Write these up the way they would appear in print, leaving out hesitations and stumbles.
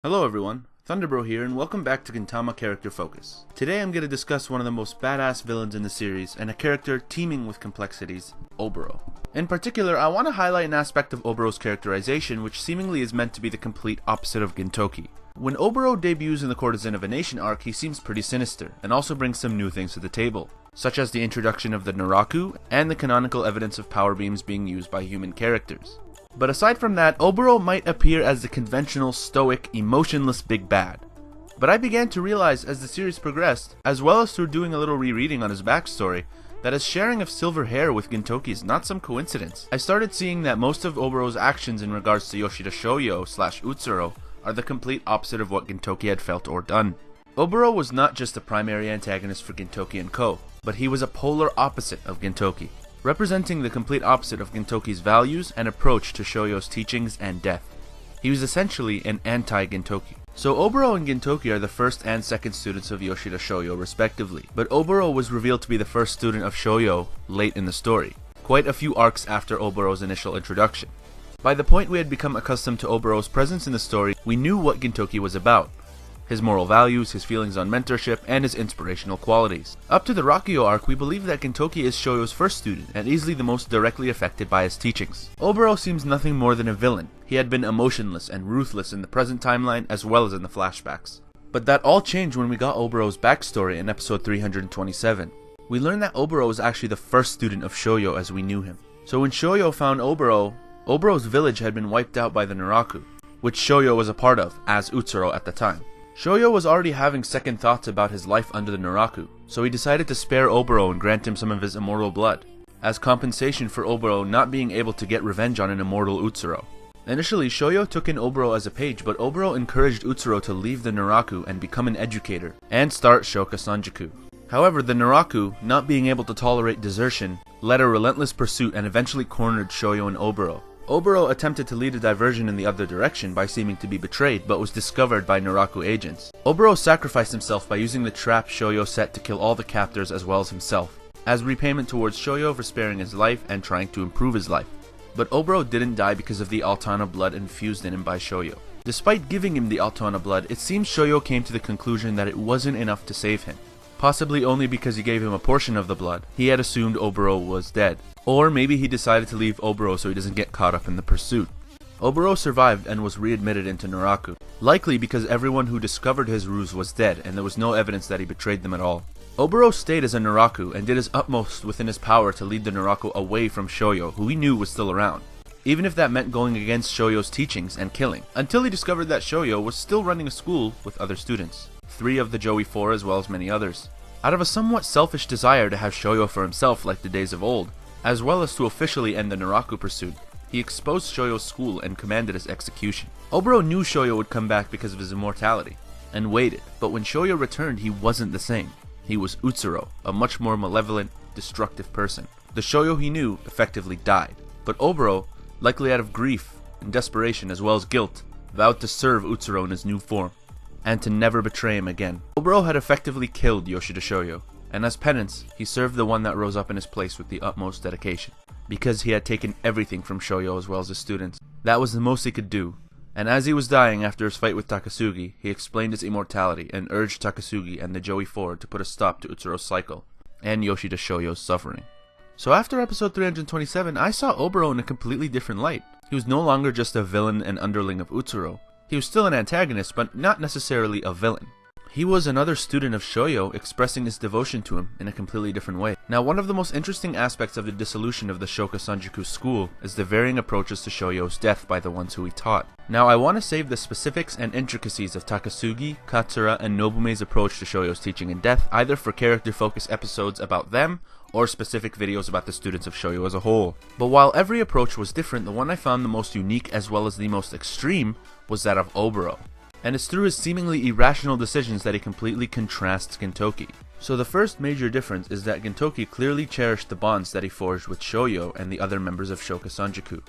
Hello everyone, Thunderbro here and welcome back to Gintama Character Focus. Today I'm going to discuss one of the most badass villains in the series and a character teeming with complexities, Oboro. In particular, I want to highlight an aspect of Oboro's characterization which seemingly is meant to be the complete opposite of Gintoki. When Oboro debuts in the Courtesan of a Nation arc, he seems pretty sinister and also brings some new things to the table, such as the introduction of the Naraku and the canonical evidence of power beams being used by human characters. But aside from that, Oboro might appear as the conventional, stoic, emotionless big bad. But I began to realize as the series progressed, as well as through doing a little rereading on his backstory, that his sharing of silver hair with Gintoki is not some coincidence. I started seeing that most of Oboro's actions in regards to Yoshida Shoyo/Utsuro are the complete opposite of what Gintoki had felt or done. Oboro was not just the primary antagonist for Gintoki and Co., but he was a polar opposite of Gintoki, representing the complete opposite of Gintoki's values and approach to Shoyo's teachings and death. He was essentially an anti-Gintoki. So Oboro and Gintoki are the first and second students of Yoshida Shoyo respectively, but Oboro was revealed to be the first student of Shoyo late in the story, quite a few arcs after Oboro's initial introduction. By the point we had become accustomed to Oboro's presence in the story, we knew what Gintoki was about. His moral values, his feelings on mentorship, and his inspirational qualities. Up to the Rakio arc, we believe that Gintoki is Shoyo's first student, and easily the most directly affected by his teachings. Oboro seems nothing more than a villain. He had been emotionless and ruthless in the present timeline as well as in the flashbacks. But that all changed when we got Oboro's backstory in episode 327. We learned that Oboro was actually the first student of Shoyo as we knew him. So when Shoyo found Oboro, Oboro's village had been wiped out by the Naraku, which Shoyo was a part of, as Utsuro at the time. Shoyo was already having second thoughts about his life under the Naraku, so he decided to spare Oboro and grant him some of his immortal blood, as compensation for Oboro not being able to get revenge on an immortal Utsuro. Initially, Shoyo took in Oboro as a page, but Oboro encouraged Utsuro to leave the Naraku and become an educator, and start Shoka Sanjaku. However, the Naraku, not being able to tolerate desertion, led a relentless pursuit and eventually cornered Shoyo and Oboro. Oboro attempted to lead a diversion in the other direction by seeming to be betrayed, but was discovered by Naraku agents. Oboro sacrificed himself by using the trap Shoyo set to kill all the captors as well as himself, as repayment towards Shoyo for sparing his life and trying to improve his life. But Oboro didn't die because of the Altana blood infused in him by Shoyo. Despite giving him the Altana blood, it seems Shoyo came to the conclusion that it wasn't enough to save him. Possibly only because he gave him a portion of the blood. He had assumed Oboro was dead. Or maybe he decided to leave Oboro so he doesn't get caught up in the pursuit. Oboro survived and was readmitted into Naraku, likely because everyone who discovered his ruse was dead and there was no evidence that he betrayed them at all. Oboro stayed as a Naraku and did his utmost within his power to lead the Naraku away from Shoyo, who he knew was still around, even if that meant going against Shoyo's teachings and killing, until he discovered that Shoyo was still running a school with other students, 3 of the Joey 4 as well as many others. Out of a somewhat selfish desire to have Shoyo for himself like the days of old, as well as to officially end the Naraku pursuit, he exposed Shoyo's school and commanded its execution. Oboro knew Shoyo would come back because of his immortality, and waited, but when Shoyo returned he wasn't the same. He was Utsuro, a much more malevolent, destructive person. The Shoyo he knew effectively died, but Oboro, likely out of grief and desperation as well as guilt, vowed to serve Utsuro in his new form, and to never betray him again. Oboro had effectively killed Yoshida Shoyo, and as penance, he served the one that rose up in his place with the utmost dedication, because he had taken everything from Shoyo as well as his students. That was the most he could do, and as he was dying after his fight with Takasugi, he explained his immortality and urged Takasugi and the Joey 4 to put a stop to Utsuro's cycle, and Yoshida Shoyo's suffering. So after episode 327, I saw Oboro in a completely different light. He was no longer just a villain and underling of Utsuro. He was still an antagonist, but not necessarily a villain. He was another student of Shoyo expressing his devotion to him in a completely different way. Now, one of the most interesting aspects of the dissolution of the Shoka Sanjaku school is the varying approaches to Shoyo's death by the ones who he taught. Now, I want to save the specifics and intricacies of Takasugi, Katsura, and Nobume's approach to Shoyo's teaching and death either for character-focused episodes about them or specific videos about the students of Shoyo as a whole. But while every approach was different, the one I found the most unique as well as the most extreme was that of Oboro. And it's through his seemingly irrational decisions that he completely contrasts Gintoki. So the first major difference is that Gintoki clearly cherished the bonds that he forged with Shoyo and the other members of Shoka Sanjaku,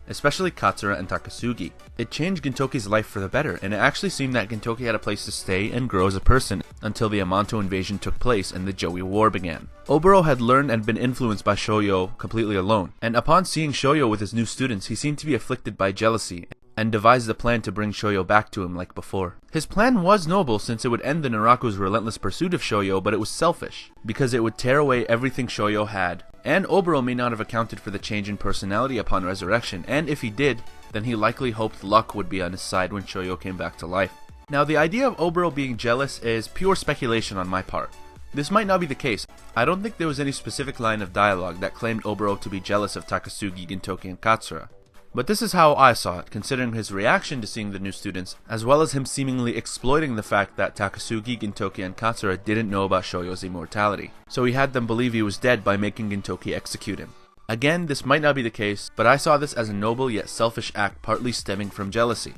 especially Katsura and Takasugi. It changed Gintoki's life for the better, and it actually seemed that Gintoki had a place to stay and grow as a person until the Amanto invasion took place and the Joey War began. Oboro had learned and been influenced by Shoyo completely alone, and upon seeing Shoyo with his new students, he seemed to be afflicted by jealousy and devised a plan to bring Shoyo back to him like before. His plan was noble since it would end the Naraku's relentless pursuit of Shoyo, but it was selfish, because it would tear away everything Shoyo had. And Oboro may not have accounted for the change in personality upon resurrection, and if he did, then he likely hoped luck would be on his side when Shoyo came back to life. Now, the idea of Oboro being jealous is pure speculation on my part. This might not be the case. I don't think there was any specific line of dialogue that claimed Oboro to be jealous of Takasugi, Gintoki, and Katsura. But this is how I saw it, considering his reaction to seeing the new students, as well as him seemingly exploiting the fact that Takasugi, Gintoki, and Katsura didn't know about Shoyo's immortality. So he had them believe he was dead by making Gintoki execute him. Again, this might not be the case, but I saw this as a noble yet selfish act partly stemming from jealousy,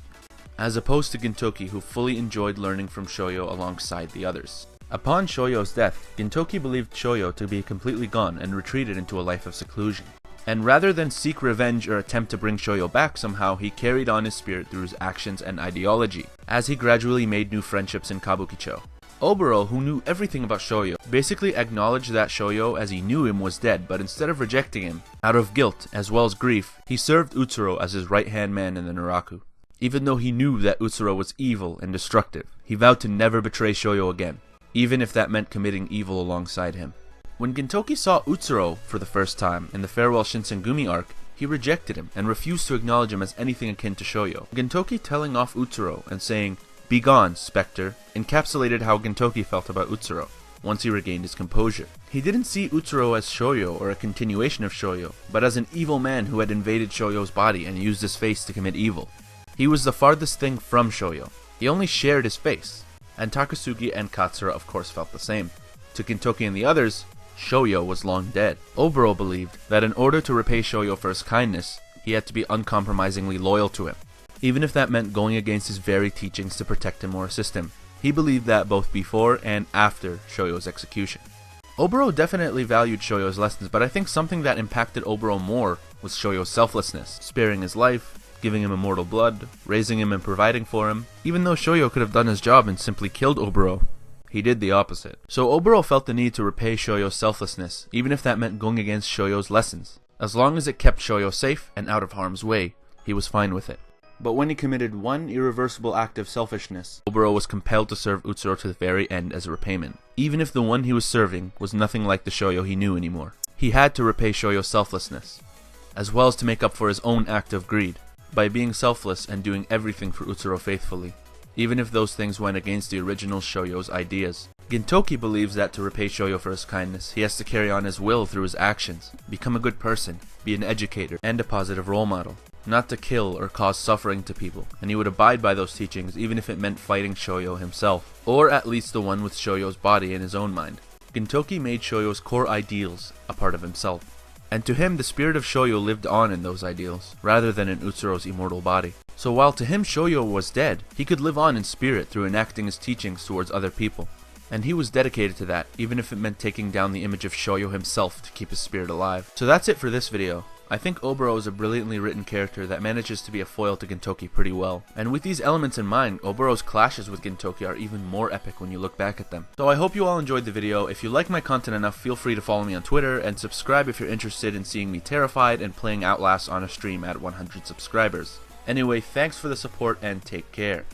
as opposed to Gintoki, who fully enjoyed learning from Shoyo alongside the others. Upon Shoyo's death, Gintoki believed Shoyo to be completely gone and retreated into a life of seclusion. And rather than seek revenge or attempt to bring Shoyo back somehow, he carried on his spirit through his actions and ideology, as he gradually made new friendships in Kabukicho. Oboro, who knew everything about Shoyo, basically acknowledged that Shoyo as he knew him was dead, but instead of rejecting him, out of guilt as well as grief, he served Utsuro as his right-hand man in the Naraku. Even though he knew that Utsuro was evil and destructive, he vowed to never betray Shoyo again, even if that meant committing evil alongside him. When Gintoki saw Utsuro for the first time in the Farewell Shinsengumi arc, he rejected him and refused to acknowledge him as anything akin to Shoyo. Gintoki telling off Utsuro and saying, "Be gone, Spectre," encapsulated how Gintoki felt about Utsuro once he regained his composure. He didn't see Utsuro as Shoyo or a continuation of Shoyo, but as an evil man who had invaded Shoyo's body and used his face to commit evil. He was the farthest thing from Shoyo. He only shared his face. And Takasugi and Katsura of course felt the same. To Gintoki and the others, Shoyo was long dead. Oboro believed that in order to repay Shoyo for his kindness, he had to be uncompromisingly loyal to him, even if that meant going against his very teachings to protect him or assist him. He believed that both before and after Shoyo's execution. Oboro definitely valued Shoyo's lessons, but I think something that impacted Oboro more was Shoyo's selflessness, sparing his life, giving him immortal blood, raising him and providing for him. Even though Shoyo could have done his job and simply killed Oboro, he did the opposite. So Oboro felt the need to repay Shoyo's selflessness, even if that meant going against Shoyo's lessons. As long as it kept Shoyo safe and out of harm's way, he was fine with it. But when he committed one irreversible act of selfishness, Oboro was compelled to serve Utsuro to the very end as a repayment, even if the one he was serving was nothing like the Shoyo he knew anymore. He had to repay Shoyo's selflessness, as well as to make up for his own act of greed, by being selfless and doing everything for Utsuro faithfully, even if those things went against the original Shoyo's ideas. Gintoki believes that to repay Shoyo for his kindness, he has to carry on his will through his actions, become a good person, be an educator, and a positive role model, not to kill or cause suffering to people, and he would abide by those teachings even if it meant fighting Shoyo himself, or at least the one with Shoyo's body in his own mind. Gintoki made Shoyo's core ideals a part of himself, and to him the spirit of Shoyo lived on in those ideals, rather than in Utsuro's immortal body. So while to him Shoyo was dead, he could live on in spirit through enacting his teachings towards other people. And he was dedicated to that, even if it meant taking down the image of Shoyo himself to keep his spirit alive. So that's it for this video. I think Oboro is a brilliantly written character that manages to be a foil to Gintoki pretty well. And with these elements in mind, Oboro's clashes with Gintoki are even more epic when you look back at them. So I hope you all enjoyed the video. If you like my content enough, feel free to follow me on Twitter, and subscribe if you're interested in seeing me terrified and playing Outlast on a stream at 100 subscribers. Anyway, thanks for the support and take care.